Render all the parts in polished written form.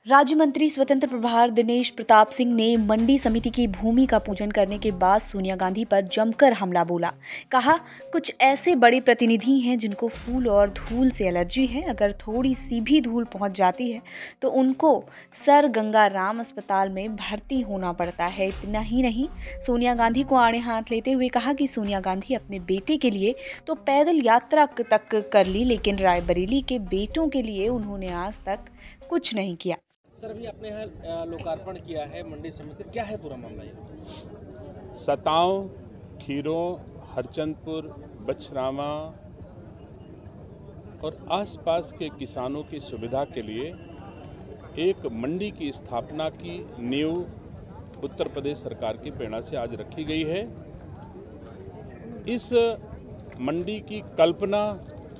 राज्य मंत्री स्वतंत्र प्रभार दिनेश प्रताप सिंह ने मंडी समिति की भूमि का पूजन करने के बाद सोनिया गांधी पर जमकर हमला बोला। कहा, कुछ ऐसे बड़े प्रतिनिधि हैं जिनको फूल और धूल से एलर्जी है। अगर थोड़ी सी भी धूल पहुंच जाती है तो उनको सर गंगा राम अस्पताल में भर्ती होना पड़ता है। इतना ही नहीं, सोनिया गांधी को आड़े हाथ लेते हुए कहा कि सोनिया गांधी अपने बेटे के लिए तो पैदल यात्रा तक कर ली, लेकिन रायबरेली के बेटों के लिए उन्होंने आज तक कुछ नहीं किया। सर, अभी आपने यहाँ लोकार्पण किया है मंडी समिति, क्या है पूरा मामला ये? सतांव, खीरों, हरचंदपुर, बछरावा और आसपास के किसानों की सुविधा के लिए एक मंडी की स्थापना की नींव उत्तर प्रदेश सरकार की प्रेरणा से आज रखी गई है। इस मंडी की कल्पना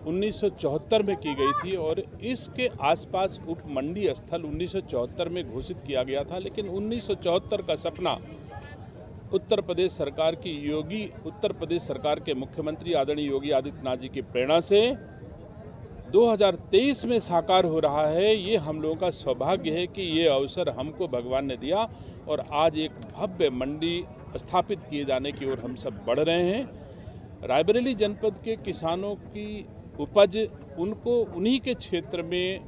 1974 में की गई थी और इसके आसपास उप मंडी स्थल 1974 में घोषित किया गया था, लेकिन 1974 का सपना उत्तर प्रदेश सरकार के मुख्यमंत्री आदरणीय योगी आदित्यनाथ जी की प्रेरणा से 2023 में साकार हो रहा है। ये हम लोगों का सौभाग्य है कि ये अवसर हमको भगवान ने दिया और आज एक भव्य मंडी स्थापित किए जाने की ओर हम सब बढ़ रहे हैं। रायबरेली जनपद के किसानों की उपज उनको उन्हीं के क्षेत्र में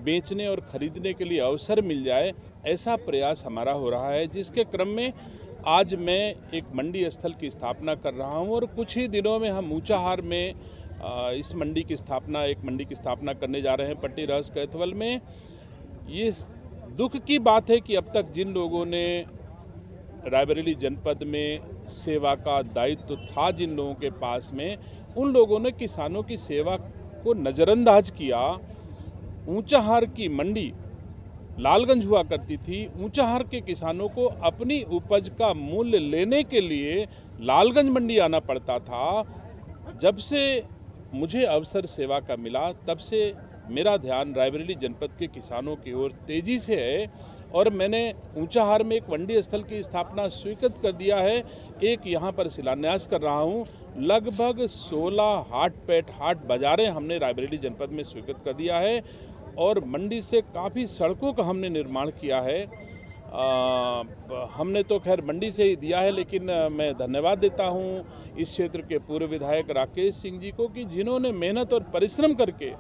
बेचने और खरीदने के लिए अवसर मिल जाए, ऐसा प्रयास हमारा हो रहा है, जिसके क्रम में आज मैं एक मंडी स्थल की स्थापना कर रहा हूं और कुछ ही दिनों में हम ऊंचाहार में एक मंडी की स्थापना करने जा रहे हैं पट्टी रहस कैथवल में। ये दुख की बात है कि अब तक जिन लोगों ने रायबरेली जनपद में सेवा का दायित्व था जिन लोगों के पास में, उन लोगों ने किसानों की सेवा को नज़रअंदाज किया। ऊंचाहार की मंडी लालगंज हुआ करती थी। ऊंचाहार के किसानों को अपनी उपज का मूल्य लेने के लिए लालगंज मंडी आना पड़ता था। जब से मुझे अवसर सेवा का मिला, तब से मेरा ध्यान रायबरेली जनपद के किसानों की ओर तेजी से है और मैंने ऊंचाहार में एक मंडी स्थल की स्थापना स्वीकृत कर दिया है। एक यहाँ पर शिलान्यास कर रहा हूँ। लगभग 16 हाट बाजारें हमने रायबरेली जनपद में स्वीकृत कर दिया है और मंडी से काफ़ी सड़कों का हमने निर्माण किया है। हमने तो खैर मंडी से ही दिया है, लेकिन मैं धन्यवाद देता हूँ इस क्षेत्र के पूर्व विधायक राकेश सिंह जी को कि जिन्होंने मेहनत और परिश्रम करके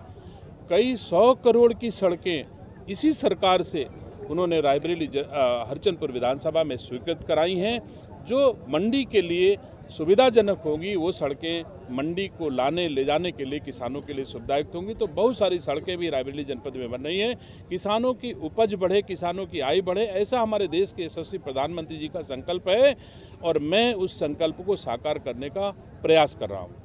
कई 100 करोड़ की सड़कें इसी सरकार से उन्होंने रायबरेली हरचंदपुर विधानसभा में स्वीकृत कराई हैं, जो मंडी के लिए सुविधाजनक होगी। वो सड़कें मंडी को ले जाने के लिए किसानों के लिए सुविधायुक्त होंगी। तो बहुत सारी सड़कें भी रायबरेली जनपद में बन रही हैं। किसानों की उपज बढ़े, किसानों की आय बढ़े, ऐसा हमारे देश के यशस्वी प्रधानमंत्री जी का संकल्प है और मैं उस संकल्प को साकार करने का प्रयास कर रहा हूँ।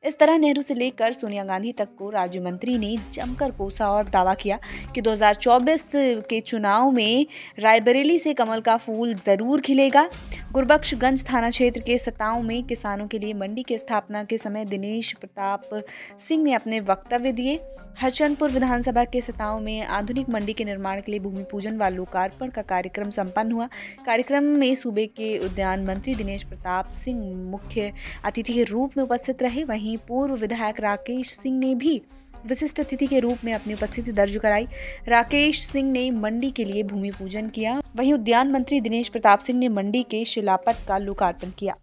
इस तरह नेहरू से लेकर सोनिया गांधी तक को राज्य मंत्री ने जमकर कोसा और दावा किया कि 2024 के चुनाव में रायबरेली से कमल का फूल जरूर खिलेगा। गुरबख्शगंज थाना क्षेत्र के सतांव में किसानों के लिए मंडी की स्थापना के समय दिनेश प्रताप सिंह ने अपने वक्तव्य दिए। हरचंदपुर विधानसभा के सतांव में आधुनिक मंडी के निर्माण के लिए भूमि पूजन व लोकार्पण का कार्यक्रम संपन्न हुआ। कार्यक्रम में सूबे के उद्यान मंत्री दिनेश प्रताप सिंह मुख्य अतिथि के रूप में उपस्थित रहे। वहीं पूर्व विधायक राकेश सिंह ने भी विशिष्ट अतिथि के रूप में अपनी उपस्थिति दर्ज कराई। राकेश सिंह ने मंडी के लिए भूमि पूजन किया। वहीं उद्यान मंत्री दिनेश प्रताप सिंह ने मंडी के शिलापट का लोकार्पण किया।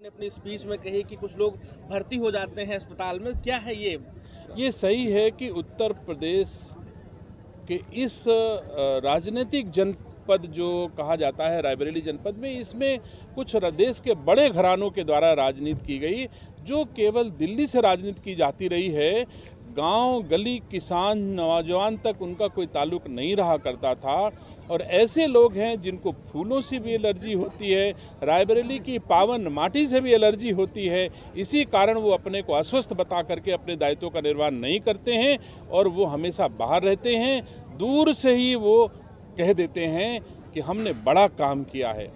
अपनी स्पीच में कही कि कुछ लोग भर्ती हो जाते हैं अस्पताल में, क्या है ये सही है कि उत्तर प्रदेश के इस राजनीतिक जनपद जो कहा जाता है रायबरेली जनपद में, इसमें कुछ देश के बड़े घरानों के द्वारा राजनीति की गई, जो केवल दिल्ली से राजनीति की जाती रही है। गांव गली किसान नौजवान तक उनका कोई ताल्लुक नहीं रहा करता था और ऐसे लोग हैं जिनको फूलों से भी एलर्जी होती है, रायबरेली की पावन माटी से भी एलर्जी होती है। इसी कारण वो अपने को अस्वस्थ बता करके अपने दायित्वों का निर्वाह नहीं करते हैं और वो हमेशा बाहर रहते हैं। दूर से ही वो कह देते हैं कि हमने बड़ा काम किया है।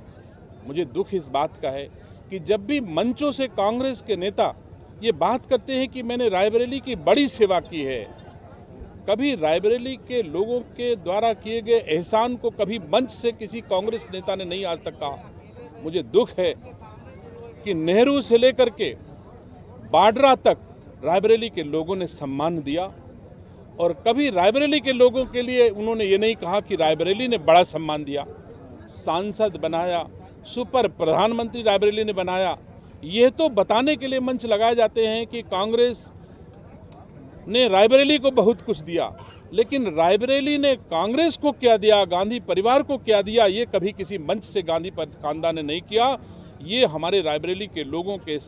मुझे दुख इस बात का है कि जब भी मंचों से कांग्रेस के नेता ये बात करते हैं कि मैंने रायबरेली की बड़ी सेवा की है, कभी रायबरेली के लोगों के द्वारा किए गए एहसान को कभी मंच से किसी कांग्रेस नेता ने नहीं आज तक कहा। मुझे दुख है कि नेहरू से लेकर के बाड्रा तक रायबरेली के लोगों ने सम्मान दिया और कभी रायबरेली के लोगों के लिए उन्होंने ये नहीं कहा कि रायबरेली ने बड़ा सम्मान दिया, सांसद बनाया, सुपर प्रधानमंत्री रायबरेली ने बनाया। ये तो बताने के लिए मंच लगाए जाते हैं कि कांग्रेस ने रायबरेली को बहुत कुछ दिया, लेकिन रायबरेली ने कांग्रेस को क्या दिया, गांधी परिवार को क्या दिया, ये कभी किसी मंच से गांधी खानदान ने नहीं किया। ये हमारे रायबरेली के लोगों के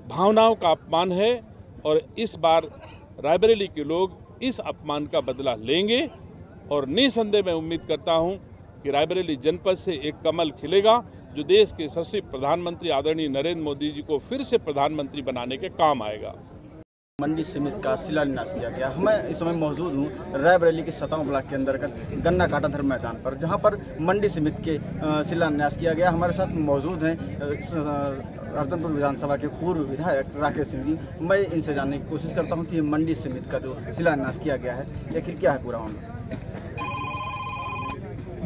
भावनाओं का अपमान है और इस बार रायबरेली के लोग इस अपमान का बदला लेंगे और निसंदेह मैं उम्मीद करता हूं कि रायबरेली जनपद से एक कमल खिलेगा जो देश के यशस्वी प्रधानमंत्री आदरणीय नरेंद्र मोदी जी को फिर से प्रधानमंत्री बनाने के काम आएगा। मंडी समिति का शिलान्यास किया गया। मैं इस समय मौजूद हूँ रायबरेली के 57 ब्लॉक के अंतर्गत गन्ना काटा धर्म मैदान पर, जहाँ पर मंडी समिति के शिलान्यास किया गया। हमारे साथ मौजूद हैं राजनपुर विधानसभा के पूर्व विधायक राकेश सिंह जी। मैं इनसे जानने की कोशिश करता हूँ कि मंडी समिति का जो शिलान्यास किया गया है आखिर क्या है पूरा मामला।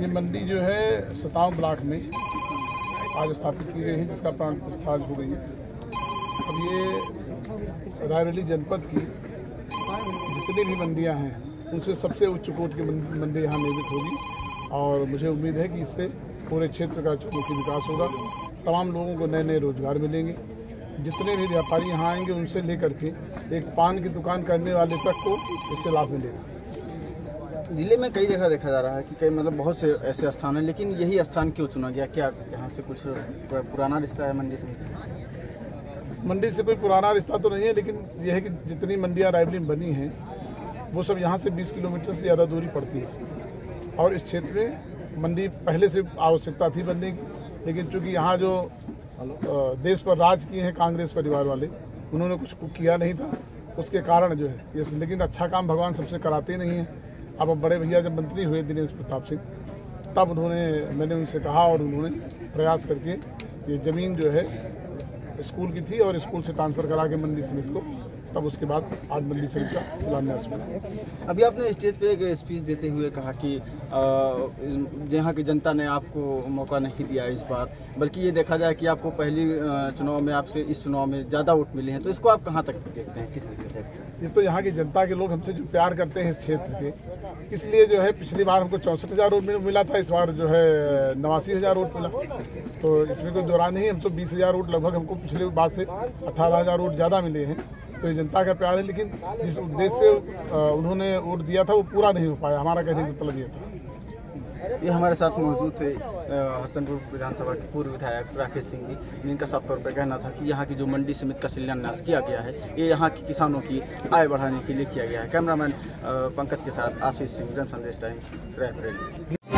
ये मंडी जो है 57 ब्लॉक में आज स्थापित की गई है, जिसका प्राण प्रतिष्ठा आज हो गई है। अब ये रायबरेली जनपद की जितनी भी मंडियां हैं उनसे सबसे उच्च कोटि की मंडी यहाँ निर्मित होगी और मुझे उम्मीद है कि इससे पूरे क्षेत्र का चौमुखी विकास होगा। तमाम लोगों को नए नए रोजगार मिलेंगे। जितने भी व्यापारी यहाँ आएंगे उनसे लेकर के एक पान की दुकान करने वाले तक को इससे लाभ मिलेगा। जिले में कई जगह देखा जा रहा है कि कई मतलब बहुत से ऐसे स्थान हैं, लेकिन यही स्थान क्यों चुना गया? क्या यहाँ से कुछ पुराना रिश्ता है मंडी से? मंडी से कोई पुराना रिश्ता तो नहीं है, लेकिन यह है कि जितनी मंडियाँ रायबरेली में बनी हैं वो सब यहाँ से 20 किलोमीटर से ज़्यादा दूरी पड़ती है और इस क्षेत्र में मंडी पहले से आवश्यकता थी बनने की, लेकिन चूँकि यहाँ जो देश पर राज किए हैं कांग्रेस परिवार वाले, उन्होंने कुछ किया नहीं था, उसके कारण जो है ये। लेकिन अच्छा काम भगवान सबसे कराते नहीं हैं। अब बड़े भैया जब मंत्री हुए दिनेश प्रताप सिंह, तब मैंने उनसे कहा और उन्होंने प्रयास करके ये ज़मीन जो है स्कूल की थी और स्कूल से ट्रांसफ़र करा के मंडी समिति को, तब उसके बाद आज मंडी समिति का शिलान्यास हुआ। अभी आपने स्टेज पे एक स्पीच देते हुए कहा कि यहाँ की जनता ने आपको मौका नहीं दिया इस बार, बल्कि ये देखा जाए कि आपको पहली चुनाव में आपसे इस चुनाव में ज़्यादा वोट मिले हैं, तो इसको आप कहाँ तक देखते हैं, किस तरीके से? ये तो यहाँ की जनता के लोग हमसे जो प्यार करते हैं इस क्षेत्र के, इसलिए जो है पिछली बार हमको 64,000 वोट मिला था, इस बार जो है 89,000 वोट मिला। तो इसमें कोई दौरान नहीं, हम तो 20,000 वोट लगभग हमको पिछली बार से 18,000 वोट ज़्यादा मिले हैं। तो ये जनता का प्यार है, लेकिन जिस उद्देश्य से उन्होंने वोट दिया था वो पूरा नहीं हो पाया। हमारा कहने का मतलब ये था। ये हमारे साथ मौजूद थे हस्तनपुर विधानसभा के पूर्व विधायक राकेश सिंह जी, जिनका साफ तौर पर कहना था कि यहाँ की जो मंडी समिति का शिलान्यास किया गया है ये यहाँ के किसानों की आय बढ़ाने के लिए किया गया है। कैमरामैन पंकज के साथ आशीष सिंह, जन संदेश टाइम्स, रायबरेली।